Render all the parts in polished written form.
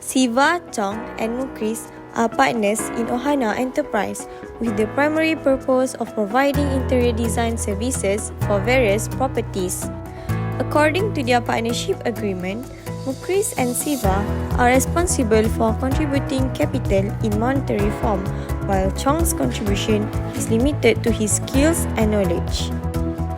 Siva, Chong, and Mukris are partners in Ohana Enterprise with the primary purpose of providing interior design services for various properties. According to their partnership agreement, Mukris and Siva are responsible for contributing capital in monetary form, while Chong's contribution is limited to his skills and knowledge.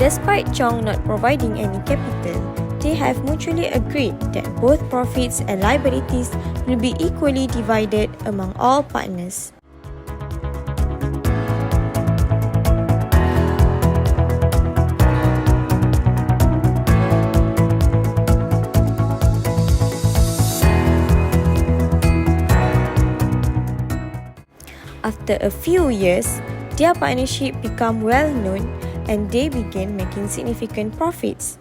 Despite Chong not providing any capital, they have mutually agreed that both profits and liabilities will be equally divided among all partners. After a few years, their partnership became well known and they began making significant profits.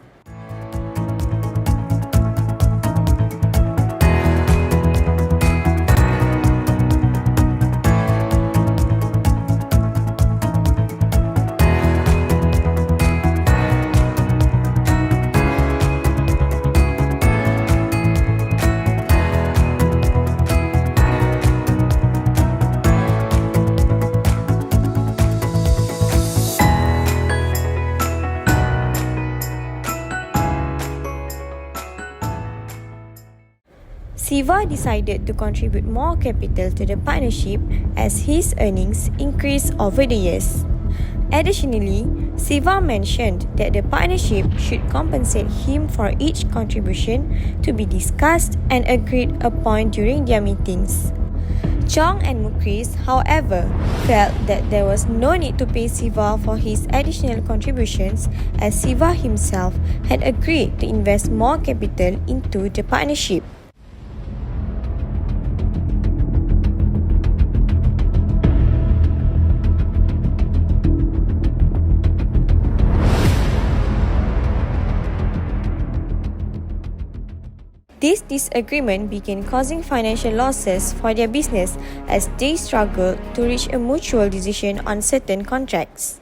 Siva decided to contribute more capital to the partnership as his earnings increased over the years. Additionally, Siva mentioned that the partnership should compensate him for each contribution to be discussed and agreed upon during their meetings. Chong and Mukris, however, felt that there was no need to pay Siva for his additional contributions as Siva himself had agreed to invest more capital into the partnership. This disagreement began causing financial losses for their business as they struggled to reach a mutual decision on certain contracts.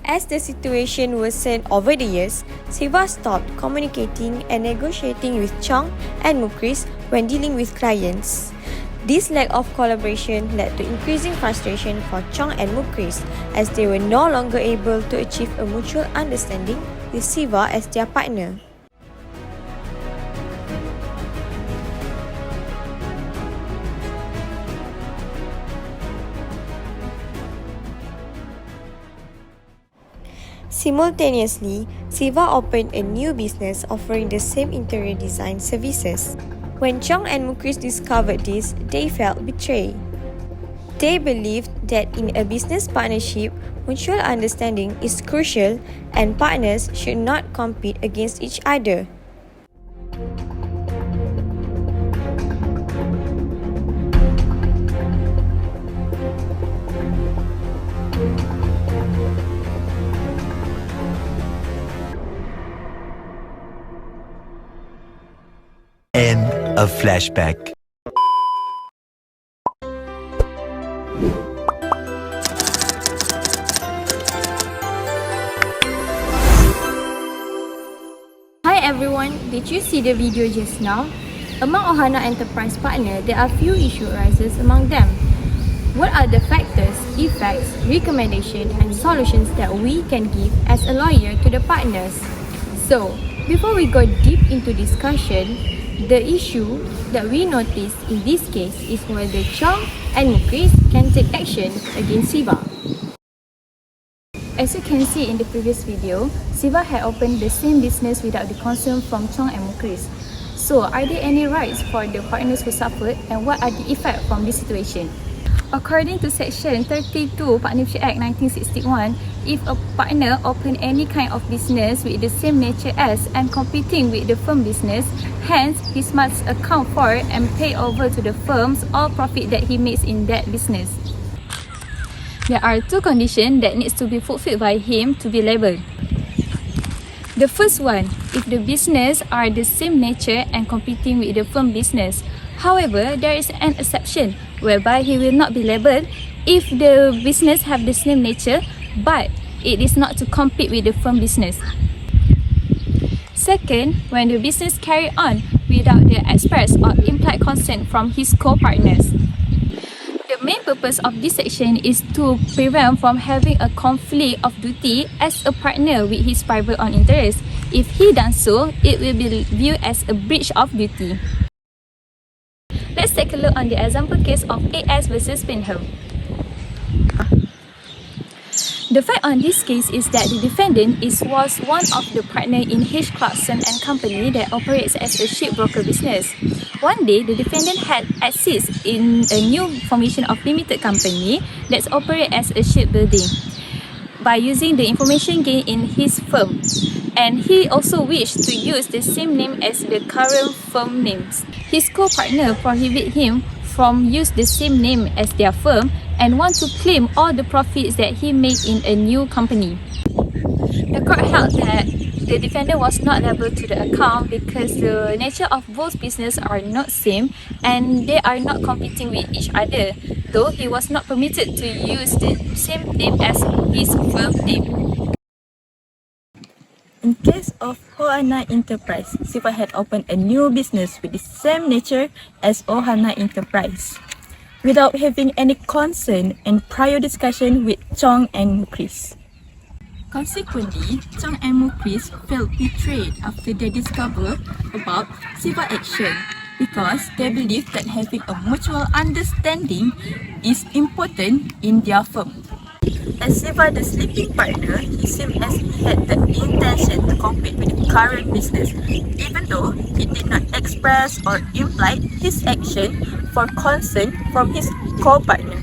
As the situation worsened over the years, Siva stopped communicating and negotiating with Chong and Mukris when dealing with clients. This lack of collaboration led to increasing frustration for Chong and Mukris as they were no longer able to achieve a mutual understanding with Siva as their partner. Simultaneously, Siva opened a new business offering the same interior design services. When Chong and Mukris discovered this, they felt betrayed. They believed that in a business partnership, mutual understanding is crucial and partners should not compete against each other. End of flashback. Hi everyone, did you see the video just now? Among Ohana Enterprise partners, there are few issues arises among them. What are the factors, effects, recommendations and solutions that we can give as a lawyer to the partners? So, before we go deep into discussion, the issue that we noticed in this case is whether Chong and Mukris can take action against Siva. As you can see in the previous video, Siva had opened the same business without the consent from Chong and Mukris. So, are there any rights for the partners who suffered and what are the effects from this situation? According to Section 32 Partnership Act 1961, if a partner open any kind of business with the same nature as and competing with the firm business, hence he must account for and pay over to the firms all profit that he makes in that business. There are two conditions that needs to be fulfilled by him to be liable. The first one, if the business are the same nature and competing with the firm business. However, there is an exception whereby he will not be liable if the business have the same nature but it is not to compete with the firm business. Second, when the business carry on without the express or implied consent from his co-partners. The main purpose of this section is to prevent from having a conflict of duty as a partner with his private own interest. If he does so, it will be viewed as a breach of duty. Let's take a look on the example case of AS versus Pinham. The fact on this case is that the defendant was one of the partner in H. Clarkson and Company that operates as a shipbroker business. One day, the defendant had access in a new formation of limited company that operates as a shipbuilding by using the information gained in his firm, and he also wished to use the same name as the current firm names. His co-partner prohibited him from use the same name as their firm and want to claim all the profits that he made in a new company. The court held that the defendant was not liable to the account because the nature of both business are not same and they are not competing with each other, though he was not permitted to use the same name as his firm name. In case of Ohana Enterprise, Siva had opened a new business with the same nature as Ohana Enterprise, without having any concern and prior discussion with Chong and Chris. Consequently, Chong and Chris felt betrayed after they discovered about Siva's action because they believe that having a mutual understanding is important in their firm. As Siva, the sleeping partner, he seemed as he had the intention to compete with the current business, even though he did not express or imply his action for consent from his co-partner.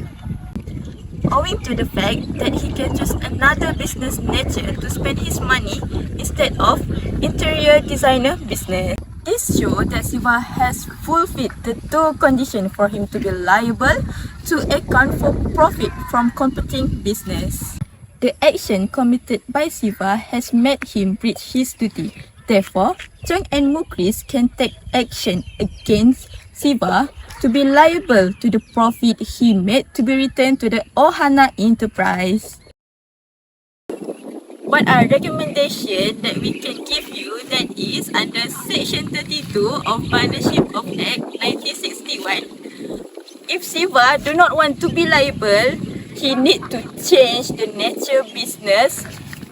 Owing to the fact that he can choose another business nature to spend his money instead of interior designer business. This shows that Siva has fulfilled the two conditions for him to be liable to account for profit from competing business. The action committed by Siva has made him breach his duty. Therefore, Chong and Mukris can take action against Siva to be liable to the profit he made to be returned to the Ohana Enterprise. What are recommendations that we can give you that is under Section 32 of Partnership of Act 1961? If Siva do not want to be liable, he need to change the nature business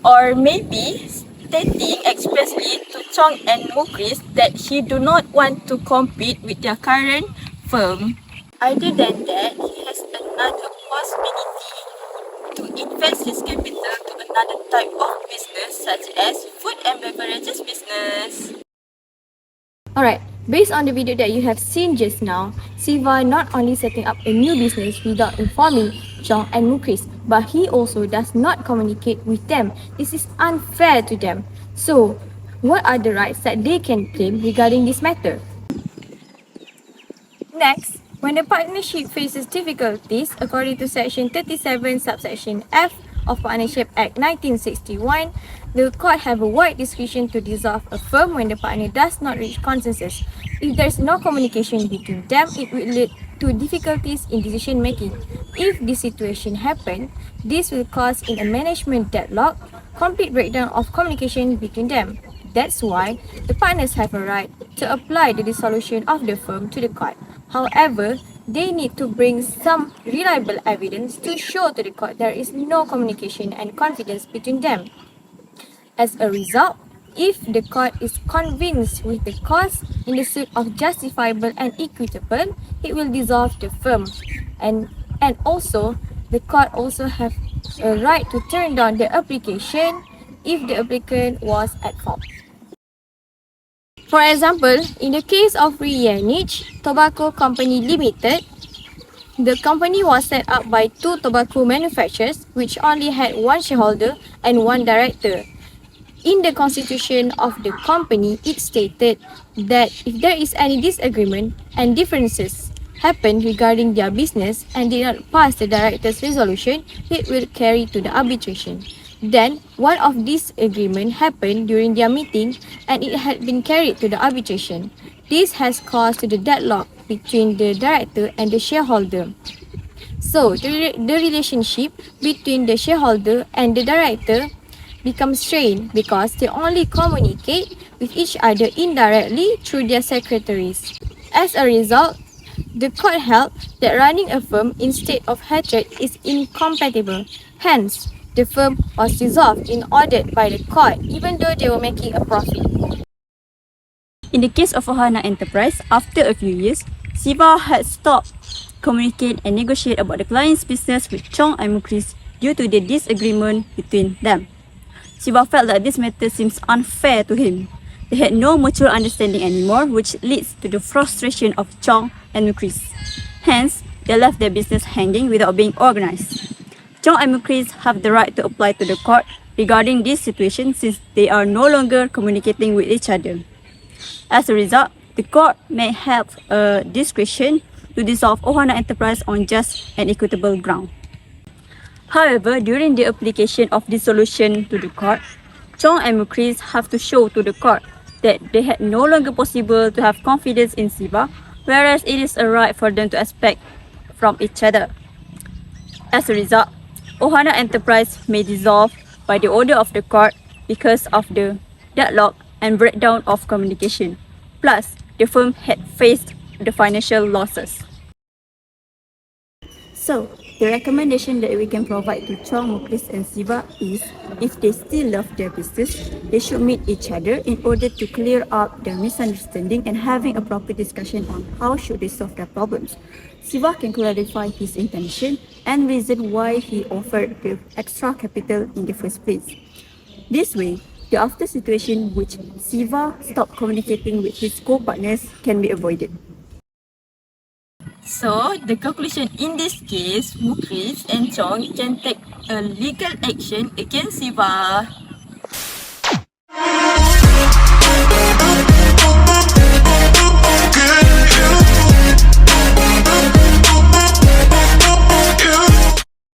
or maybe stating expressly to Chong and Mukris that he do not want to compete with their current firm. Other than that, he has another possibility to invest his capital to another type of business such as food and beverages business. Alright, based on the video that you have seen just now, Siva not only setting up a new business without informing Chong and Mukris, but he also does not communicate with them. This is unfair to them. So, what are the rights that they can claim regarding this matter? Next, when the partnership faces difficulties, according to Section 37, subsection F of Partnership Act 1961, the court have a wide discretion to dissolve a firm when the partner does not reach consensus. If there is no communication between them, it will lead to difficulties in decision making. If this situation happens, this will cause in a management deadlock, complete breakdown of communication between them. That's why the partners have a right to apply the dissolution of the firm to the court. However, they need to bring some reliable evidence to show to the court there is no communication and confidence between them. As a result, if the court is convinced with the cause in the suit of justifiable and equitable, it will dissolve the firm. And also, the court also have a right to turn down the application if the applicant was at fault. For example, in the case of Rianich Tobacco Company Limited, The company was set up by two tobacco manufacturers which only had one shareholder and one director. In the constitution of the company, it stated that if there is any disagreement and differences happen regarding their business and did not pass the director's resolution, it will carry to the arbitration. Then, one of these agreements happened during their meeting and it had been carried to the arbitration. This has caused the deadlock between the director and the shareholder. So, the relationship between the shareholder and the director becomes strained because they only communicate with each other indirectly through their secretaries. As a result, the court held that running a firm instead of hatred is incompatible. Hence, the firm was dissolved in audit by the court even though they were making a profit. In the case of Ohana Enterprise, after a few years, Siva had stopped communicate and negotiate about the client's business with Chong and Mukris due to the disagreement between them. Siva felt that this matter seems unfair to him. They had no mutual understanding anymore, which leads to the frustration of Chong and Mukris. Hence, they left their business hanging without being organized. Chong and Mukris have the right to apply to the court regarding this situation since they are no longer communicating with each other. As a result, the court may have a discretion to dissolve Ohana Enterprise on just and equitable ground. However, during the application of dissolution to the court, Chong and Mukris have to show to the court that they had no longer possible to have confidence in Siva, whereas it is a right for them to expect from each other. As a result, Ohana Enterprise may dissolve by the order of the court because of the deadlock and breakdown of communication. Plus, the firm had faced the financial losses. So, the recommendation that we can provide to Chong, Muklis and Siva is, if they still love their business, they should meet each other in order to clear up their misunderstanding and having a proper discussion on how should they solve their problems. Siva can clarify his intention and reason why he offered the extra capital in the first place. This way, the after situation which Siva stopped communicating with his co-partners can be avoided. So, the conclusion in this case, Mukris and Chong can take a legal action against Siva